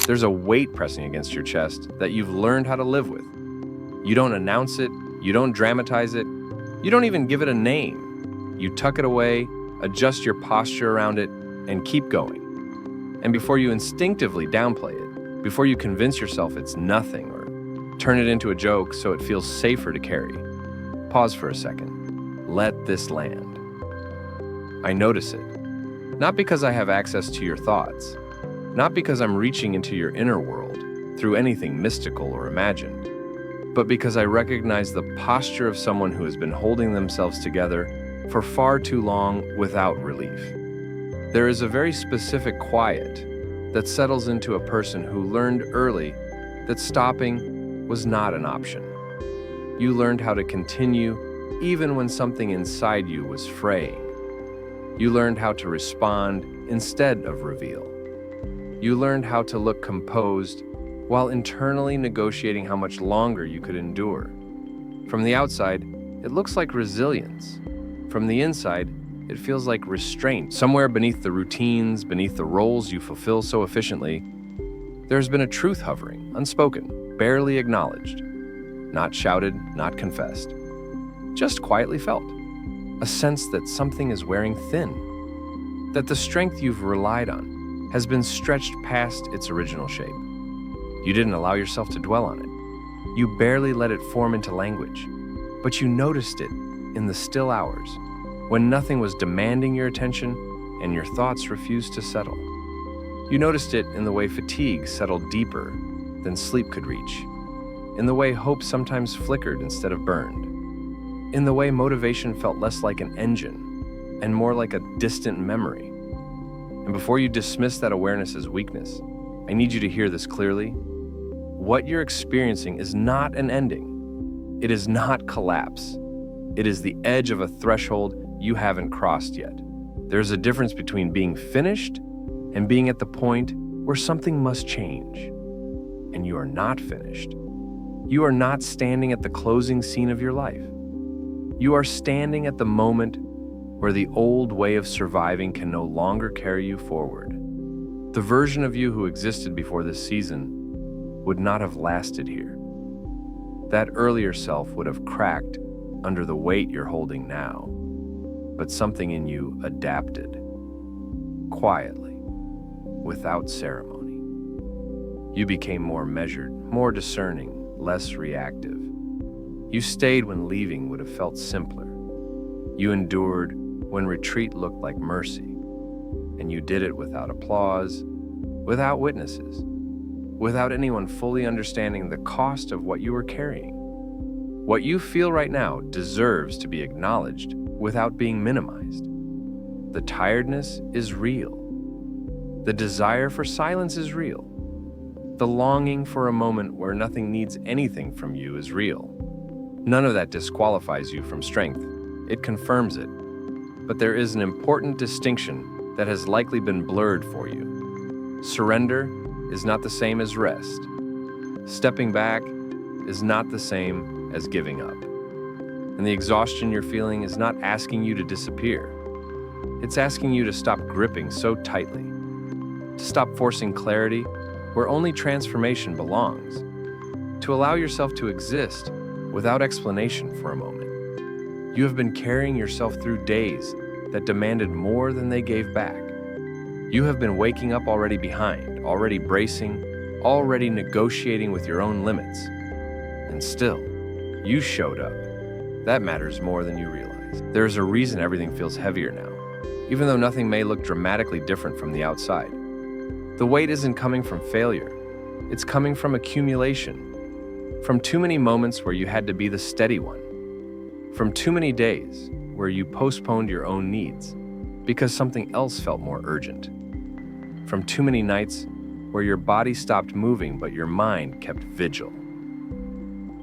There's a weight pressing against your chest that you've learned how to live with. You don't announce it, you don't dramatize it, you don't even give it a name. You tuck it away, adjust your posture around it, and keep going. And before you instinctively downplay it, before you convince yourself it's nothing or turn it into a joke so it feels safer to carry, pause for a second. Let this land. I notice it. Not because I have access to your thoughts, not because I'm reaching into your inner world through anything mystical or imagined, but because I recognize the posture of someone who has been holding themselves together for far too long without relief. There is a very specific quiet that settles into a person who learned early that stopping was not an option. You learned how to continue even when something inside you was fraying. You learned how to respond instead of reveal. You learned how to look composed while internally negotiating how much longer you could endure. From the outside, it looks like resilience. From the inside, it feels like restraint. Somewhere beneath the routines, beneath the roles you fulfill so efficiently, there's been a truth hovering, unspoken, barely acknowledged. Not shouted, not confessed. Just quietly felt. A sense that something is wearing thin. That the strength you've relied on has been stretched past its original shape. You didn't allow yourself to dwell on it. You barely let it form into language. But you noticed it in the still hours, when nothing was demanding your attention and your thoughts refused to settle. You noticed it in the way fatigue settled deeper than sleep could reach, in the way hope sometimes flickered instead of burned, in the way motivation felt less like an engine and more like a distant memory. And before you dismiss that awareness as weakness, I need you to hear this clearly. What you're experiencing is not an ending. It is not collapse. It is the edge of a threshold you haven't crossed yet. There's a difference between being finished and being at the point where something must change. And you are not finished. You are not standing at the closing scene of your life. You are standing at the moment where the old way of surviving can no longer carry you forward. The version of you who existed before this season would not have lasted here. That earlier self would have cracked under the weight you're holding now. But something in you adapted, quietly, without ceremony. You became more measured, more discerning, less reactive. You stayed when leaving would have felt simpler. You endured when retreat looked like mercy. And you did it without applause, without witnesses, without anyone fully understanding the cost of what you were carrying. What you feel right now deserves to be acknowledged without being minimized. The tiredness is real. The desire for silence is real. The longing for a moment where nothing needs anything from you is real. None of that disqualifies you from strength. It confirms it. But there is an important distinction that has likely been blurred for you. Surrender is not the same as rest. Stepping back is not the same as giving up. And the exhaustion you're feeling is not asking you to disappear. It's asking you to stop gripping so tightly, to stop forcing clarity where only transformation belongs, to allow yourself to exist without explanation for a moment. You have been carrying yourself through days that demanded more than they gave back. You have been waking up already behind, already bracing, already negotiating with your own limits. And still, you showed up. That matters more than you realize. There is a reason everything feels heavier now, even though nothing may look dramatically different from the outside. The weight isn't coming from failure. It's coming from accumulation, from too many moments where you had to be the steady one, from too many days where you postponed your own needs because something else felt more urgent, from too many nights where your body stopped moving but your mind kept vigil.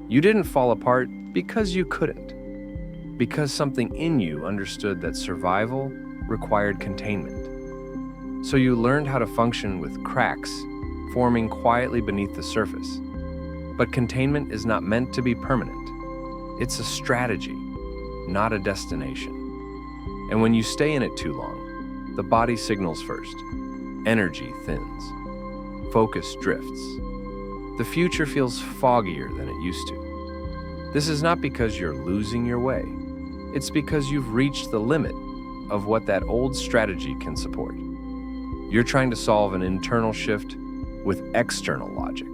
You didn't fall apart because you couldn't, because something in you understood that survival required containment. So you learned how to function with cracks forming quietly beneath the surface. But containment is not meant to be permanent. It's a strategy, not a destination. And when you stay in it too long, the body signals first. Energy thins. focus drifts. The future feels foggier than it used to. This is not because you're losing your way. It's because you've reached the limit of what that old strategy can support. You're trying to solve an internal shift with external logic,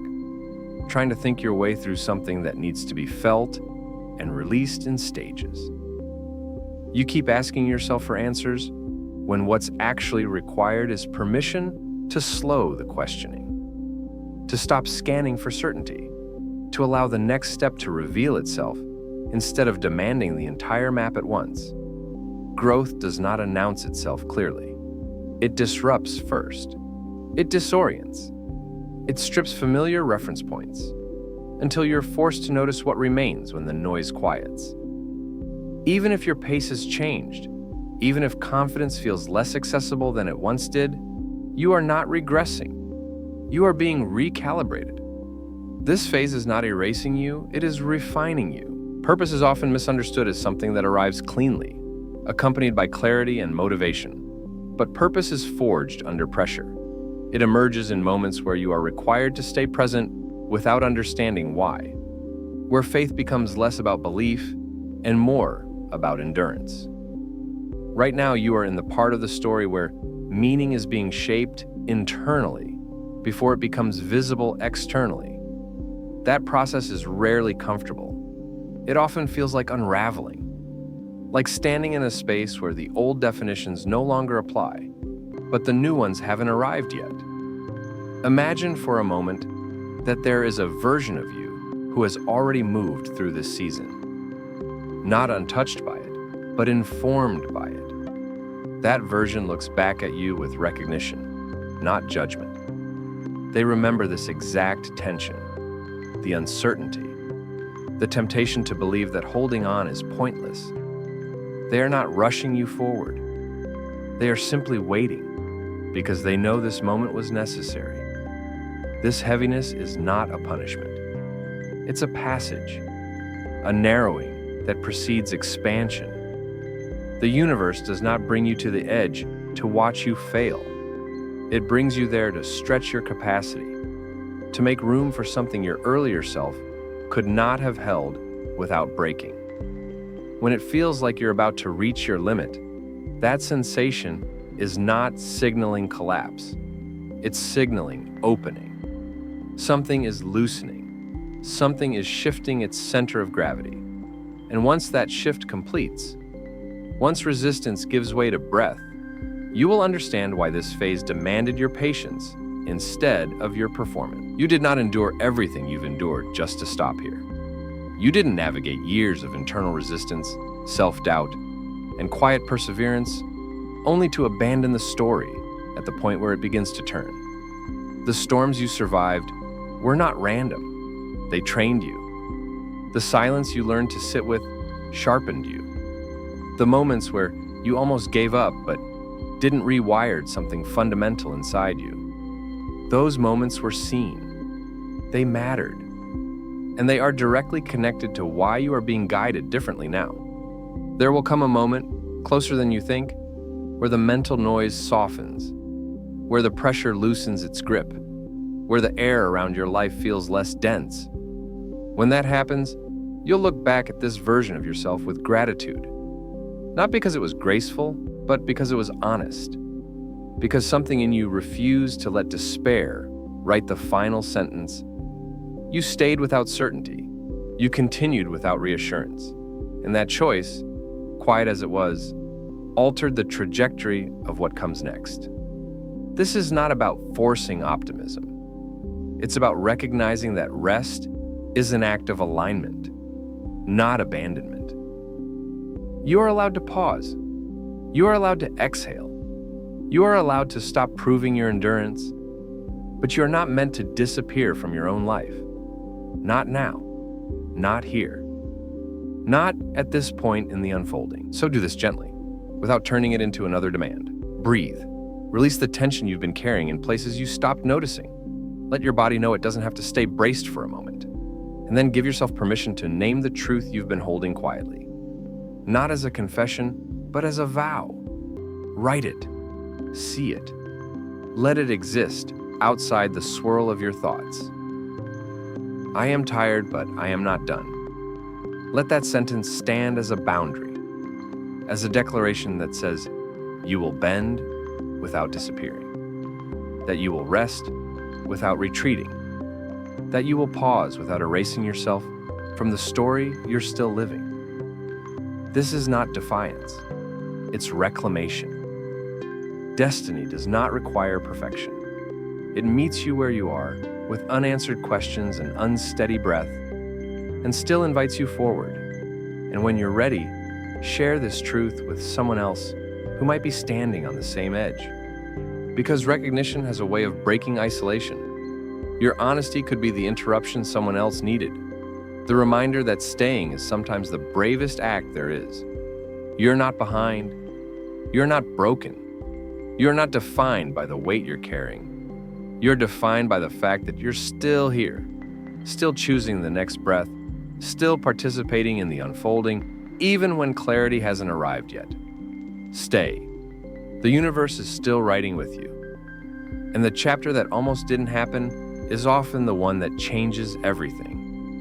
trying to think your way through something that needs to be felt and released in stages. You keep asking yourself for answers when what's actually required is permission to slow the questioning, to stop scanning for certainty, to allow the next step to reveal itself instead of demanding the entire map at once. Growth does not announce itself clearly. It disrupts first. It disorients. It strips familiar reference points until you're forced to notice what remains when the noise quiets. Even if your pace has changed, even if confidence feels less accessible than it once did, you are not regressing. You are being recalibrated. This phase is not erasing you, it is refining you. Purpose is often misunderstood as something that arrives cleanly, accompanied by clarity and motivation. But purpose is forged under pressure. It emerges in moments where you are required to stay present without understanding why, where faith becomes less about belief and more about endurance. Right now, you are in the part of the story where meaning is being shaped internally before it becomes visible externally. That process is rarely comfortable. It often feels like unraveling, like standing in a space where the old definitions no longer apply, but the new ones haven't arrived yet. Imagine for a moment that there is a version of you who has already moved through this season, not untouched by it, but informed by it. That version looks back at you with recognition, not judgment. They remember this exact tension, the uncertainty, the temptation to believe that holding on is pointless. They are not rushing you forward. They are simply waiting because they know this moment was necessary. This heaviness is not a punishment. It's a passage, a narrowing that precedes expansion. The universe does not bring you to the edge to watch you fail. It brings you there to stretch your capacity, to make room for something your earlier self could not have held without breaking. When it feels like you're about to reach your limit, that sensation is not signaling collapse. It's signaling opening. Something is loosening. Something is shifting its center of gravity. And once that shift completes, once resistance gives way to breath, you will understand why this phase demanded your patience instead of your performance. You did not endure everything you've endured just to stop here. You didn't navigate years of internal resistance, self-doubt, and quiet perseverance only to abandon the story at the point where it begins to turn. The storms you survived were not random. They trained you. The silence you learned to sit with sharpened you. The moments where you almost gave up but didn't rewire something fundamental inside you. Those moments were seen. They mattered. And they are directly connected to why you are being guided differently now. There will come a moment, closer than you think, where the mental noise softens, where the pressure loosens its grip, where the air around your life feels less dense. When that happens, you'll look back at this version of yourself with gratitude. Not because it was graceful, but because it was honest. Because something in you refused to let despair write the final sentence. You stayed without certainty. You continued without reassurance. And that choice, quiet as it was, altered the trajectory of what comes next. This is not about forcing optimism. It's about recognizing that rest is an act of alignment, not abandonment. You are allowed to pause. You are allowed to exhale. You are allowed to stop proving your endurance, but you are not meant to disappear from your own life. Not now. Not here. Not at this point in the unfolding. So do this gently, without turning it into another demand. Breathe. Release the tension you've been carrying in places you stopped noticing. Let your body know it doesn't have to stay braced for a moment. And then give yourself permission to name the truth you've been holding quietly. Not as a confession, but as a vow. Write it. See it. Let it exist outside the swirl of your thoughts. I am tired, but I am not done. Let that sentence stand as a boundary, as a declaration that says you will bend without disappearing, that you will rest without retreating, that you will pause without erasing yourself from the story you're still living. This is not defiance, it's reclamation. Destiny does not require perfection. It meets you where you are, with unanswered questions and unsteady breath, and still invites you forward. And when you're ready, share this truth with someone else who might be standing on the same edge. Because recognition has a way of breaking isolation. Your honesty could be the interruption someone else needed, the reminder that staying is sometimes the bravest act there is. You're not behind. You're not broken. You're not defined by the weight you're carrying. You're defined by the fact that you're still here, still choosing the next breath, still participating in the unfolding, even when clarity hasn't arrived yet. Stay. The universe is still writing with you. And the chapter that almost didn't happen is often the one that changes everything.